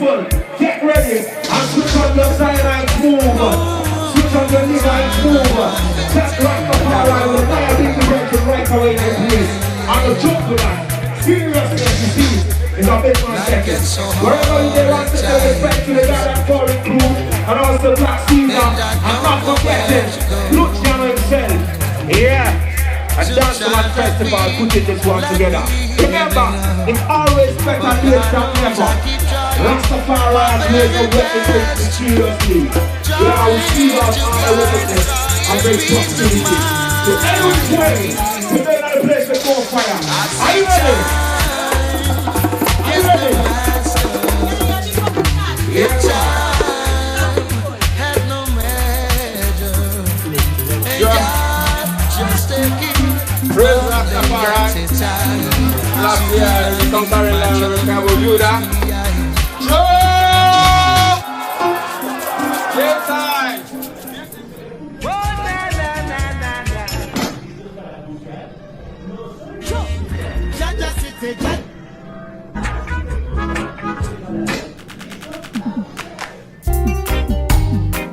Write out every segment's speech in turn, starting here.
beautiful. Get ready and switch on your Zion move. Switch on your Levi's move. Tap Rastafari with fire being directed right away in place. I'm a joke man. Seriousness, you see, is a bit 1 second. Wherever they want to say respect to the God and foreign crew, and also Black Caesar, and not forgetting Luciano himself. Yeah. A dance to my festival, putting this one together. Remember, it's always better late than never. Rastafari has made the weapon seriously. We are receivers on the witness and bring prosperity to every way. Today not a place to go fire. Are you ready? Are you ready? Yeah. Praise Rastafari. Last year, we come back and we can do that. Joe! Yes, I.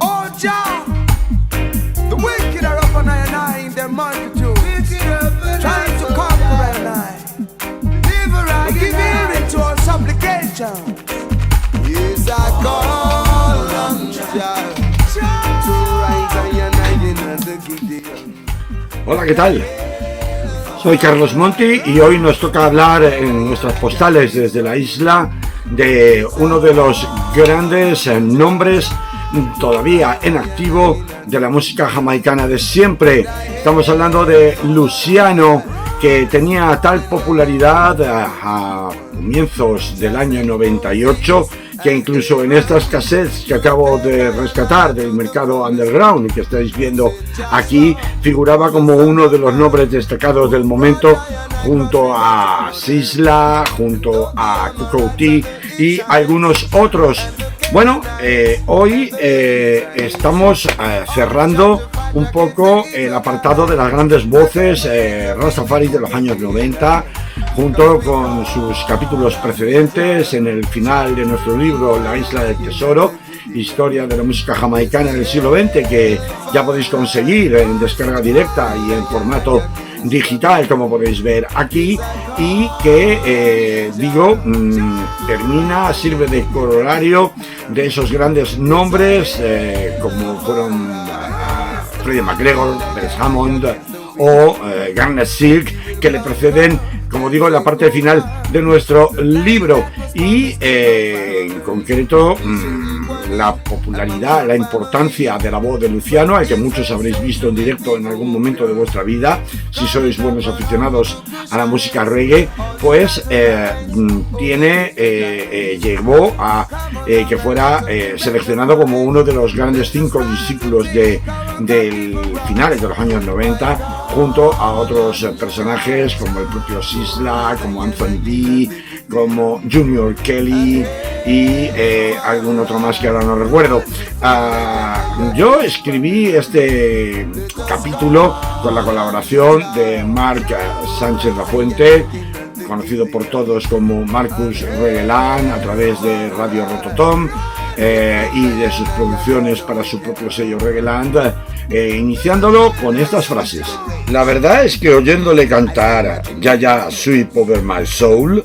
Oh, Jah! The wicked are up on I in their multitude. Trying to conquer and I give hearing to our supplication. Yes, I call on Jah to rise and the Gideon. Hola, ¿qué tal? Soy Carlos Monti y hoy nos toca hablar en nuestras postales desde la isla de uno de los grandes nombres todavía en activo de la música jamaicana de siempre. Estamos hablando de Luciano, que tenía tal popularidad a comienzos del año 98 que incluso en estas cassettes que acabo de rescatar del mercado underground y que estáis viendo aquí, figuraba como uno de los nombres destacados del momento, junto a Sisla, junto a Coco T y algunos otros. Bueno, hoy estamos cerrando un poco el apartado de las grandes voces Rastafari de los años 90, junto con sus capítulos precedentes en el final de nuestro libro La Isla del Tesoro, historia de la música jamaicana del siglo XX, que ya podéis conseguir en descarga directa y en formato digital, como podéis ver aquí, y que sirve de corolario de esos grandes nombres como fueron Freddie McGregor, Bess Hammond o Garnet Silk, que le preceden, como digo, en la parte final de nuestro libro. Y en concreto la popularidad, la importancia de la voz de Luciano, al que muchos habréis visto en directo en algún momento de vuestra vida, si sois buenos aficionados a la música reggae, pues llevó a que fuera seleccionado como uno de los grandes 5 discípulos del finales de los años 90, junto a otros personajes como el propio Sisla, como Anthony D, como Junior Kelly y algún otro más que ahora no recuerdo. Yo escribí este capítulo con la colaboración de Marc Sánchez Lafuente, conocido por todos como Marcus Reggaeland, a través de Radio Rototom y de sus producciones para su propio sello Reggaeland, iniciándolo con estas frases: la verdad es que oyéndole cantar Ya Sweep Over My Soul,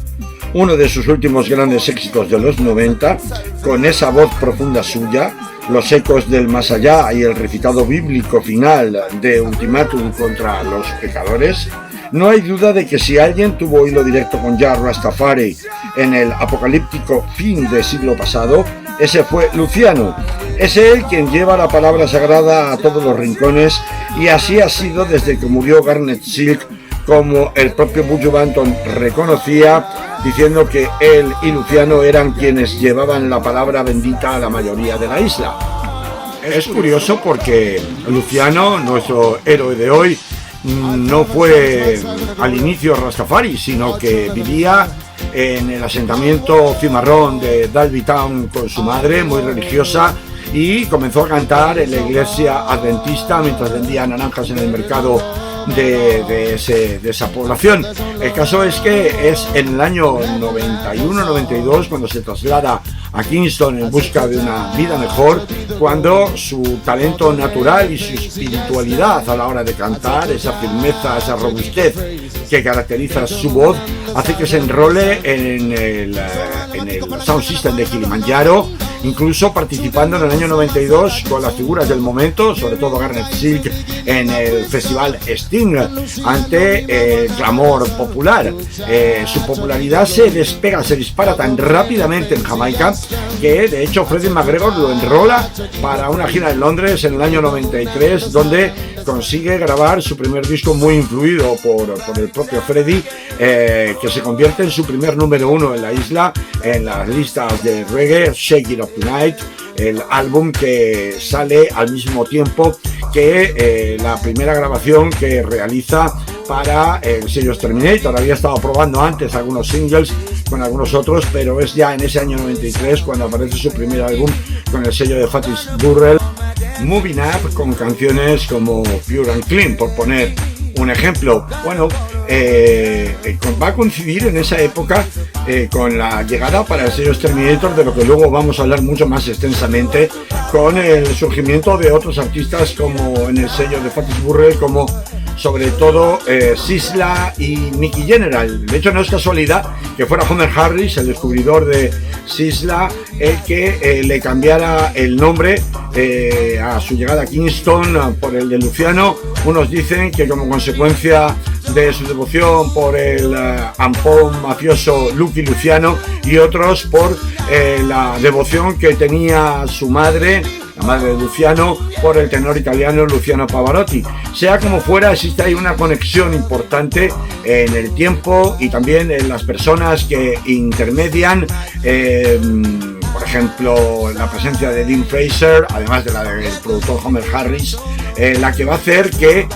uno de sus últimos grandes éxitos de los 90, con esa voz profunda suya, los ecos del más allá y el recitado bíblico final de Ultimátum contra los pecadores, no hay duda de que si alguien tuvo hilo directo con Jah Rastafari en el apocalíptico fin del siglo pasado, ese fue Luciano. Es él quien lleva la palabra sagrada a todos los rincones, y así ha sido desde que murió Garnet Silk, como el propio Buju Banton reconocía, diciendo que él y Luciano eran quienes llevaban la palabra bendita a la mayoría de la isla. Es curioso porque Luciano, nuestro héroe de hoy, no fue al inicio Rastafari, sino que vivía en el asentamiento cimarrón de Dalby Town con su madre, muy religiosa, y comenzó a cantar en la iglesia adventista mientras vendía naranjas en el mercado de esa población. El caso es que es en el año 91-92 cuando se traslada a Kingston en busca de una vida mejor, cuando su talento natural y su espiritualidad a la hora de cantar, esa firmeza, esa robustez que caracteriza su voz, hace que se enrole en el Sound System de Kilimanjaro, incluso participando en el año 92 con las figuras del momento, sobre todo Garnet Silk, en el festival Sting, ante el clamor popular. Su popularidad se despega, se dispara tan rápidamente en Jamaica que de hecho Freddie McGregor lo enrola para una gira en Londres en el año 93, donde consigue grabar su primer disco muy influido por el propio Freddie, que se convierte en su primer número 1 en la isla, en las listas de reggae, Shake It Up Tonight, el álbum que sale al mismo tiempo que la primera grabación que realiza para el sello Terminator. Había estado probando antes algunos singles con algunos otros, pero es ya en ese año 93 cuando aparece su primer álbum con el sello de Fatis Burrell, Moving Up, con canciones como Pure and Clean, por poner un ejemplo. Bueno, va a coincidir en esa época con la llegada para el sello Terminator, de lo que luego vamos a hablar mucho más extensamente, con el surgimiento de otros artistas como en el sello de Fatis Burrell, como sobre todo Sisla y Nicky General. De hecho, no es casualidad que fuera Homer Harris, el descubridor de Sisla, el que le cambiara el nombre a su llegada a Kingston por el de Luciano. Unos dicen que como consecuencia de su devoción por el ampón mafioso Lucky Luciano, y otros por la devoción que tenía su madre, la madre de Luciano, por el tenor italiano Luciano Pavarotti. Sea como fuera, existe ahí una conexión importante en el tiempo y también en las personas que intermedian, por ejemplo, la presencia de Dean Fraser, además de la del productor Homer Harris, la que va a hacer que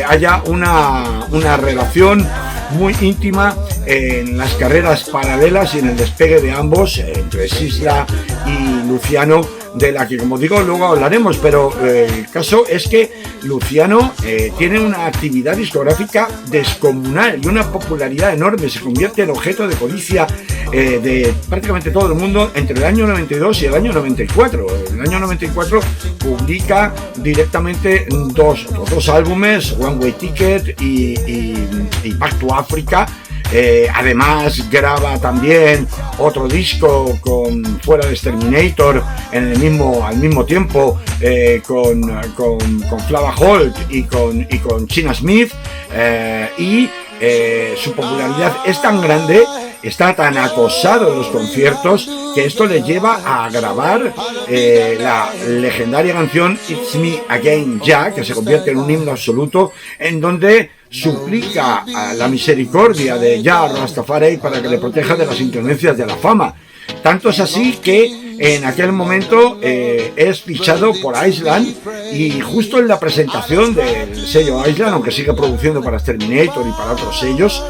haya una relación muy íntima en las carreras paralelas y en el despegue de ambos, entre Sisla y Luciano, de la que, como digo, luego hablaremos, pero el caso es que Luciano tiene una actividad discográfica descomunal y una popularidad enorme. Se convierte en objeto de codicia de prácticamente todo el mundo entre el año 92 y el año 94. En el año 94 publica directamente dos álbumes, One Way Ticket y Back to Africa. Además graba también otro disco con Fuera de Terminator al mismo tiempo, con Flava Holt y con China Smith, y su popularidad es tan grande, está tan acosado en los conciertos, que esto le lleva a grabar la legendaria canción It's Me Again Ya, que se convierte en un himno absoluto, en donde suplica a la misericordia de Jah Rastafari para que le proteja de las inclemencias de la fama. Tanto es así que en aquel momento es fichado por Island, y justo en la presentación del sello Island, aunque sigue produciendo para Terminator y para otros sellos,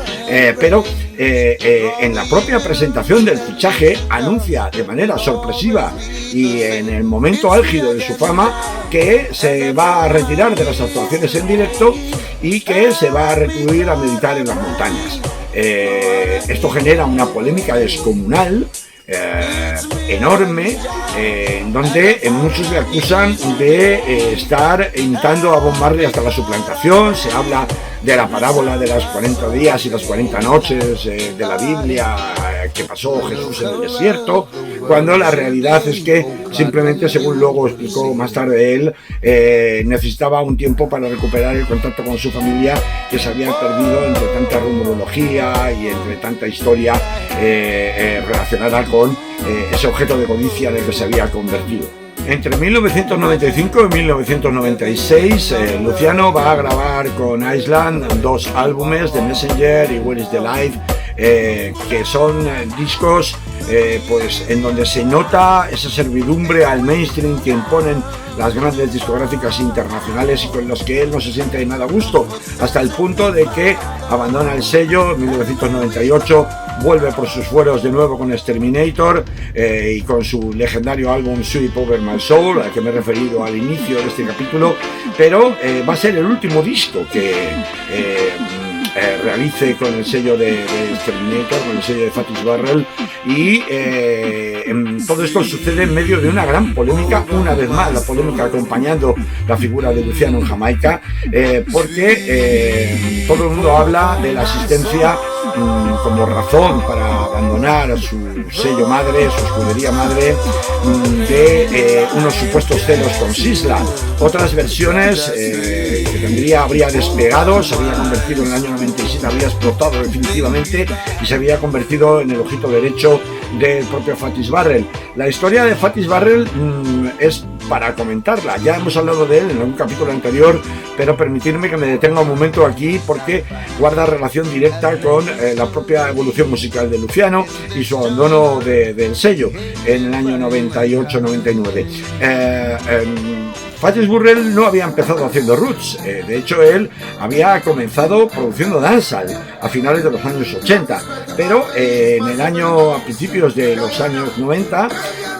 pero en la propia presentación del fichaje anuncia de manera sorpresiva y en el momento álgido de su fama que se va a retirar de las actuaciones en directo y que se va a recluir a meditar en las montañas. Esto genera una polémica descomunal, enorme, en donde muchos le acusan de estar imitando a Bob Marley hasta la suplantación. Se habla de la parábola de las 40 días y las 40 noches de la Biblia que pasó Jesús en el desierto, cuando la realidad es que simplemente, según luego explicó más tarde él, necesitaba un tiempo para recuperar el contacto con su familia, que se había perdido entre tanta rumorología y entre tanta historia relacionada con ese objeto de codicia en el que se había convertido. Entre 1995 y 1996, Luciano va a grabar con Island 2 álbumes, The Messenger y Where is the Life, que son discos pues en donde se nota esa servidumbre al mainstream que imponen las grandes discográficas internacionales y con los que él no se siente de nada a gusto, hasta el punto de que abandona el sello en 1998 vuelve por sus fueros de nuevo con Exterminator y con su legendario álbum Sweep Over My Soul, al que me he referido al inicio de este capítulo, pero va a ser el último disco que realice con el sello de Exterminator, con el sello de Fatis Burrell, y todo esto sucede en medio de una gran polémica, una vez más la polémica acompañando la figura de Luciano en Jamaica, porque todo el mundo habla de la asistencia como razón para abandonar a su sello madre, su escudería madre, de unos supuestos celos con Sisla. Otras versiones que habría despegado, se había convertido en el año 97, había explotado definitivamente y se había convertido en el ojito derecho del propio Fatis Burrell. La historia de Fatis Burrell es para comentarla, ya hemos hablado de él en un capítulo anterior, pero permitirme que me detenga un momento aquí porque guarda relación directa con la propia evolución musical de Luciano y su abandono del sello en el año 98-99. Fatis Burrell no había empezado haciendo roots, de hecho él había comenzado produciendo dancehall a finales de los años 80, pero a principios de los años 90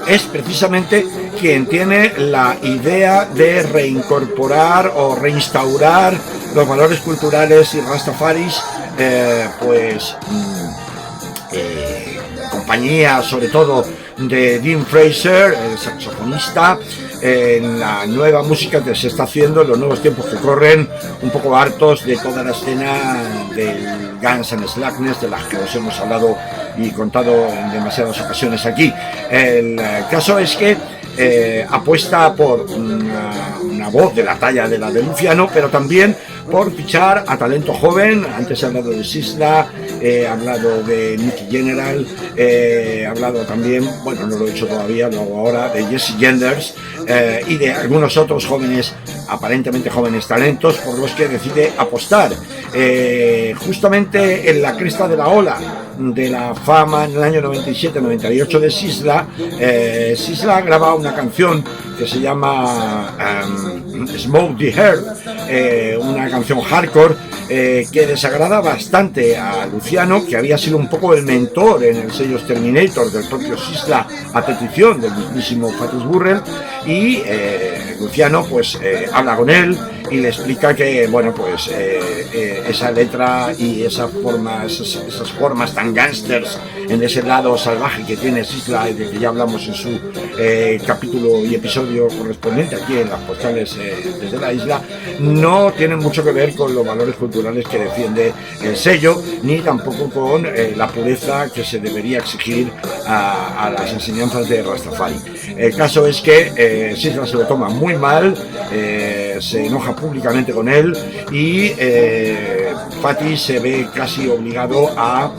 es precisamente quien tiene la idea de reincorporar o reinstaurar los valores culturales y rastafaris, compañía sobre todo de Dean Fraser, el saxofonista, en la nueva música que se está haciendo en los nuevos tiempos que corren, un poco hartos de toda la escena del Guns and Slackness, de las que os hemos hablado y contado en demasiadas ocasiones aquí. El caso es que apuesta por una voz de la talla de la de Luciano, pero también por fichar a talento joven. Antes he hablado de Sisla, he hablado de Nicky General, he hablado también, bueno, no lo he hecho todavía, lo hago ahora, de Jesse Genders y de algunos otros jóvenes, aparentemente jóvenes talentos, por los que decide apostar. Justamente en la cresta de la ola de la fama en el año 97-98 de Sisla, Sisla graba una canción que se llama Smoke the Earth, una canción hardcore que desagrada bastante a Luciano, que había sido un poco el mentor en el sello Exterminator del propio Sisla a petición del mismísimo Fatis Burrell, y Luciano pues habla con él y le explica que bueno pues esa letra y esas formas tan gangsters en ese lado salvaje que tiene Sisla, de que ya hablamos en su capítulo y episodio correspondiente aquí en las postales desde la isla, no tienen mucho que ver con los valores culturales que defiende el sello, ni tampoco con la pureza que se debería exigir a las enseñanzas de Rastafari. El caso es que Sisla se lo toma muy mal, se enoja públicamente con él y Fatis se ve casi obligado a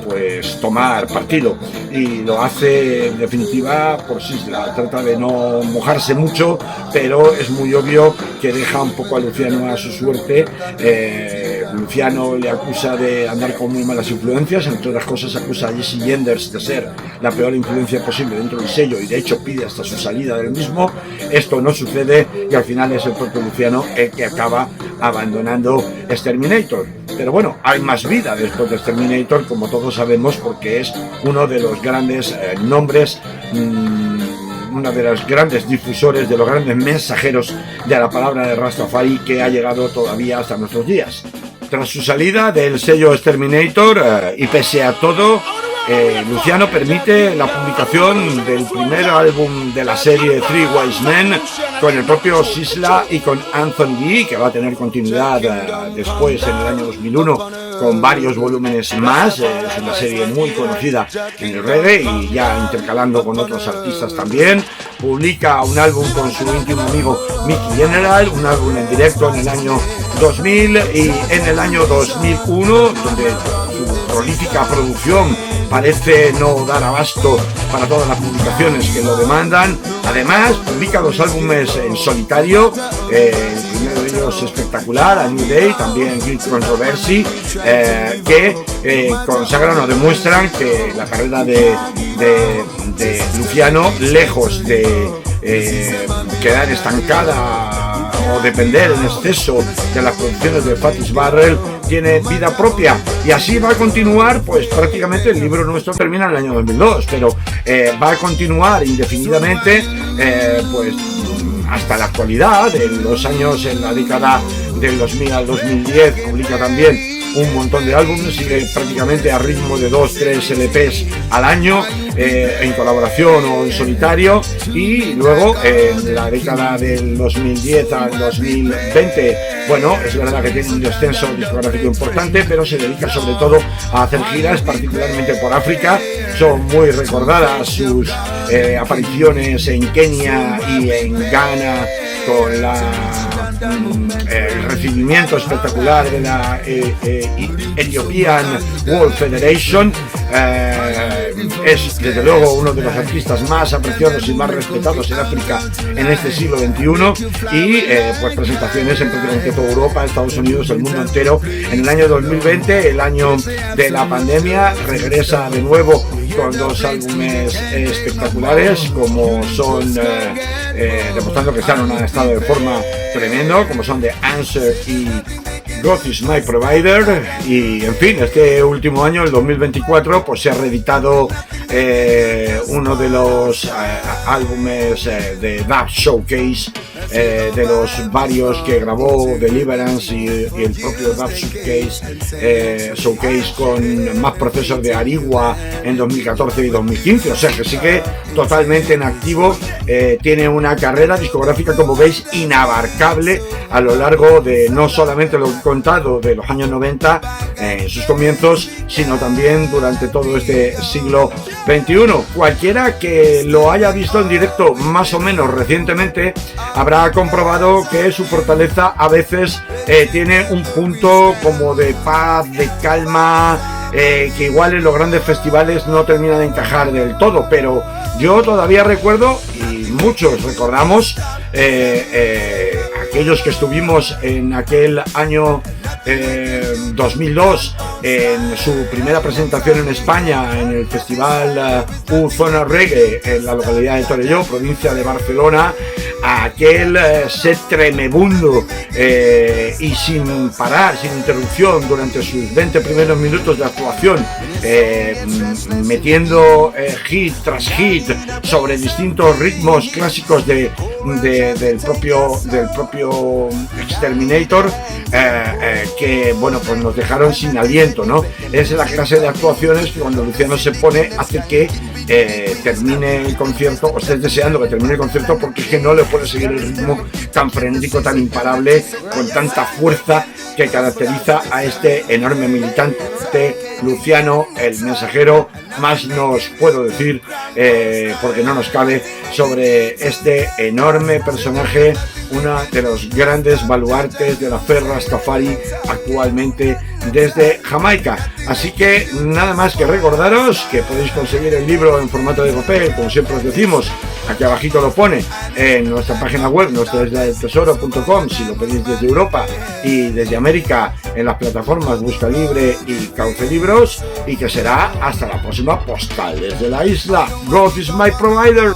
pues tomar partido, y lo hace en definitiva por Sisla. Trata de no mojarse mucho, pero es muy obvio que deja un poco a Luciano a su suerte. Luciano le acusa de andar con muy malas influencias, entre otras cosas acusa a Jesse Genders de ser la peor influencia posible dentro del sello, y de hecho pide hasta su salida del mismo. Esto no sucede y al final es el propio Luciano el que acaba abandonando Exterminator. Pero bueno, hay más vida después de Exterminator, como todos sabemos, porque es uno de los grandes nombres, uno de los grandes difusores, de los grandes mensajeros de la palabra de Rastafari, que ha llegado todavía hasta nuestros días. Tras su salida del sello Exterminator, y pese a todo, Luciano permite la publicación del primer álbum de la serie Three Wise Men con el propio Sisla y con Anthony Lee, que va a tener continuidad después en el año 2001 con varios volúmenes más. Es una serie muy conocida en el reggae y ya intercalando con otros artistas también. Publica un álbum con su íntimo amigo Nicky General, un álbum en directo en el año 2000 y en el año 2001, donde su prolífica producción parece no dar abasto para todas las publicaciones que lo demandan. Además, publica 2 álbumes en solitario, el primero de ellos espectacular, A New Day, también Great Controversy, que consagran o demuestran que la carrera de Luciano, lejos de quedar estancada o depender en exceso de las producciones de Fatis Barrel tiene vida propia, y así va a continuar. Pues prácticamente el libro nuestro termina en el año 2002, pero va a continuar indefinidamente pues hasta la actualidad. En los años, en la década del 2000 al 2010 publica también un montón de álbumes, sigue prácticamente a ritmo de 2-3 LPs al año, en colaboración o en solitario, y luego en la década del 2010 al 2020, bueno, es verdad que tiene un descenso discográfico importante, pero se dedica sobre todo a hacer giras, particularmente por África. Son muy recordadas sus apariciones en Kenia y en Ghana, con el recibimiento espectacular de la Ethiopian World Federation. Es desde luego uno de los artistas más apreciados y más respetados en África en este siglo XXI, y pues presentaciones en prácticamente toda Europa, Estados Unidos, el mundo entero. En el año 2020, el año de la pandemia, regresa de nuevo con dos álbumes espectaculares, como son demostrando que están en un estado de forma tremendo, como son The Answer y God is My Provider. Y en fin, este último año, el 2024, pues se ha reeditado uno de los álbumes de Dub Showcase, de los varios que grabó Deliverance y el propio Dub Showcase con más procesos de Arigua en 2014 y 2015, o sea que sigue totalmente en activo. Tiene una carrera discográfica, como veis, inabarcable a lo largo de no solamente lo que he contado de los años 90 en sus comienzos, sino también durante todo este siglo XXI. Cualquiera que lo haya visto en directo más o menos recientemente habrá comprobado que su fortaleza a veces tiene un punto como de paz, de calma, que igual en los grandes festivales no termina de encajar del todo, pero yo todavía recuerdo, y muchos recordamos, aquellos que estuvimos en aquel año 2002 en su primera presentación en España en el festival Zona Reggae en la localidad de Torelló, provincia de Barcelona. Aquel set tremebundo y sin parar, sin interrupción, durante sus 20 primeros minutos de actuación, metiendo hit tras hit sobre distintos ritmos clásicos del propio Exterminator, que bueno, pues nos dejaron sin aliento, ¿no? Es la clase de actuaciones que cuando Luciano se pone hace que termine el concierto, o estés deseando que termine el concierto, porque es que no le puede seguir el ritmo tan frenético, tan imparable, con tanta fuerza que caracteriza a este enorme militante Luciano, el mensajero. Más nos puedo decir, porque no nos cabe, sobre este enorme personaje, uno de los grandes baluartes de la fe Rastafari actualmente desde Jamaica. Así que nada más que recordaros que podéis conseguir el libro en formato de papel, como siempre os decimos, aquí abajito lo pone, en nuestra página web, nuestraisladelsesoro.com, si lo pedís desde Europa, y desde América en las plataformas Busca Libre y Cauce Libros, y que será hasta la próxima postal desde la isla. God is my provider.